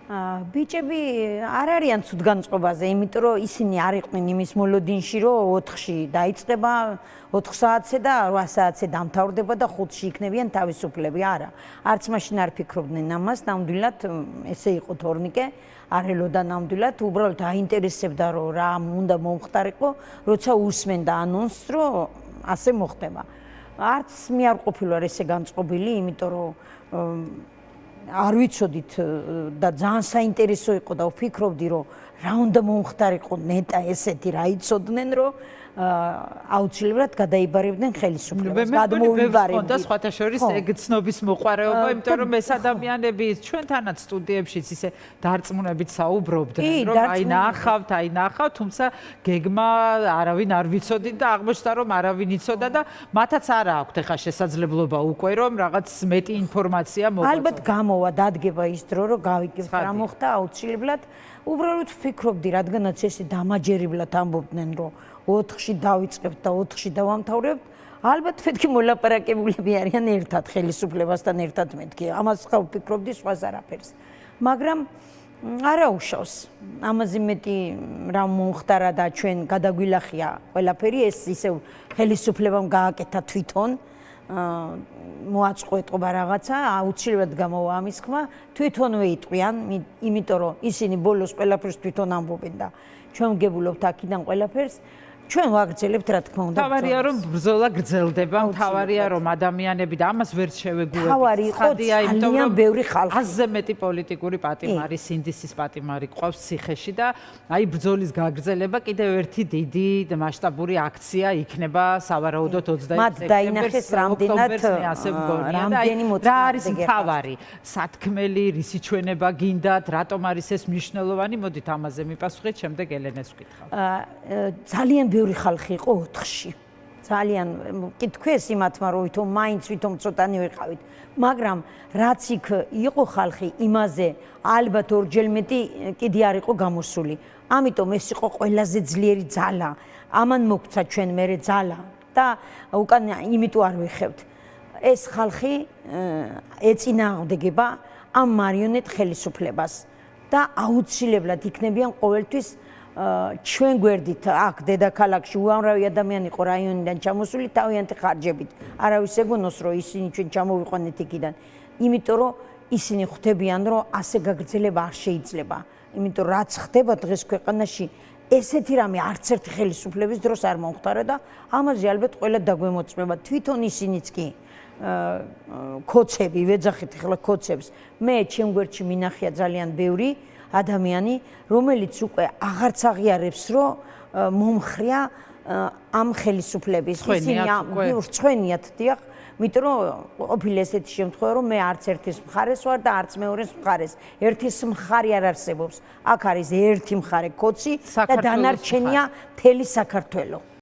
ბიჭები არ არიან ცუდ განწყობაზე, იმიტომ რომ ისინი არ იყვნენ იმის მოლოდინში, რომ 4-ში დაიწყება, 4 საათზე და 8 საათზე დამთავრდება და 5-ში იქნებიან თავისუფლები. არა, არც მაშინ არ ფიქრობდნენ ამას, ნამდვილად ესე იყო თორნიკე, არ ელოდა ნამდვილად, უბრალოდ აინტერესებდა, რომ რა უნდა მომხდარიყო, როცა უსმენდა ანონსს, რომ ასე მოხდება. არც მე არ ყოფილვარ ესე განწყობილი, იმიტომ რომ არ ვიცოდით და ძალიან საინტერესო იყო და ვფიქრობდი, რომ რა უნდა მომხდარიყო ნეტა ესეთი რა იცოდნენ, რომ აუცილებლად გადაიბარებდნენ ხელისუფლებას. გადმოვიბარებდნენ. სხვათა შორის ეგ ცნობის მოყვარეობა, იმიტომ რომ ეს ადამიანები ჩვენთანაც სტუდიებშიც ისე დარწმუნებით საუბრობდნენ, რომ აი ნახავთ, თუმცა გეგმა არავინ არ ვიცოდით და აღმოჩნდა, რომ არავინ იცოდა და მათაც არ აქვთ ახლა შესაძლებლობა უკვე რომ რაღაც მეტი ინფორმაცია მოგვაწოდოთ. ალბათ გამოვა დადგება ის დრო, რომ გავიგებთ რა მოხდა აუცილებლად. უბრალოდ ვფიქრობდი, რადგანაც ესე დამაჯერებლად ამბობდნენ, რომ 4-ში დავიწყებთ და 4-ში დავამთავრებთ, ალბათ მეთქი მოლაპარაკებულები არიან ერთად ხელისუფლებასთან ერთად მეთქი. ამას ხა ვფიქრობდი სხვას არაფერს. მაგრამ არა უშავს. ამაზე მეტი რა მომხდარა და ჩვენ გადაგვილახია ყველაფერი ეს ისევ ხელისუფლებამ გააკეთა თვითონ. მოაწყვეტყობა რაღაცა, აუცილებლად გამოვა ამის ხმა, თვითონვე იტყვიან, იმიტომ რომ ისინი ბოლოს ყველაფერს თვითონ ამბობენ და ჩვენ ვგებულობთ აქედან ყველაფერს. ჩვენ ვაგრძელებთ რა თქმა უნდა. თავარია რომ ბრძოლა გრძელდება, თავარია რომ ადამიანები და ამას ვერ შევეგუებთ. თავარი იყო ძალიან ბევრი ხალხი. აზზე მეტი პოლიტიკური პატიმარი, სინდისის პატიმარი ყავს ციხეში და აი ბრძოლის გაგრძელება კიდევ ერთი დიდი მასშტაბური აქცია იქნება სავარაუდოდ 26 მათ დაინახეს რამდენად რამდენი მოწმე არის თავარი, სათქმელი, რისი ჩვენება გინდათ, რატომ არის ეს მნიშვნელოვანი? მოდით ამაზე მიპასუხეთ, შემდეგ ელენეს ვკითხავ. ძალიან ბევრი ხალხი იყო 4-ში. ძალიან კი თქვეს იმათმა, რომ ვითომ ცოტანი ვიყავით. მაგრამ რაც იქ იყო ხალხი, იმაზე ალბათ ორჯერ მეტი კიდე არ იყო გამოსული. ამიტომ ეს იყო ყველაზე ძლიერი ძალა. ამან მოგცა ჩვენ მერე ძალა და უკან იმიტომ არ ვიხევთ. ეს ხალხი ეწინააღმდეგება ამ მარიონეტ ხელისუფლებას და აუცილებლად იქნებიან ყოველთვის ჩვენ გვერდით აქ დედაქალაქში უამრავი ადამიანი იყო რაიონიდან ჩამოსული თავიანთი ხარჯებით. არავის ეგონოს რომ ისინი ჩვენ ჩამოვიყვანეთ იქიდან. იმიტომ რომ ისინი ხვდებიან რომ ასე გაგრძელება არ შეიძლება. იმიტომ რაც ხდება დღეს ქვეყანაში ესეთი რამე არც ერთი ხელისუფლების დროს არ მომხდარა და ამაზე ალბათ ყველა დაგვემოწმება. თვითონ ისინიც კი ქოცები, ვეძახით ახლა ქოცებს. მე ჩემ გვერდში მინახია ძალიან ბევრი ადამიანი, რომელიც უკვე აღარც აღიარებს, რომ მომხრია ამ ხელისუფლების. ისინი რწვენიათ, დიახ, იმიტომ რომ ყოფილი ესეთი შემთხვევა, რომ მე არც ერთის მხარეს ვარ და არც მეორეს მხარეს. ერთის მხარი არ არსებობს. აქ არის ერთი მხარე ქოცი და დანარჩენია მთელი საქართველო.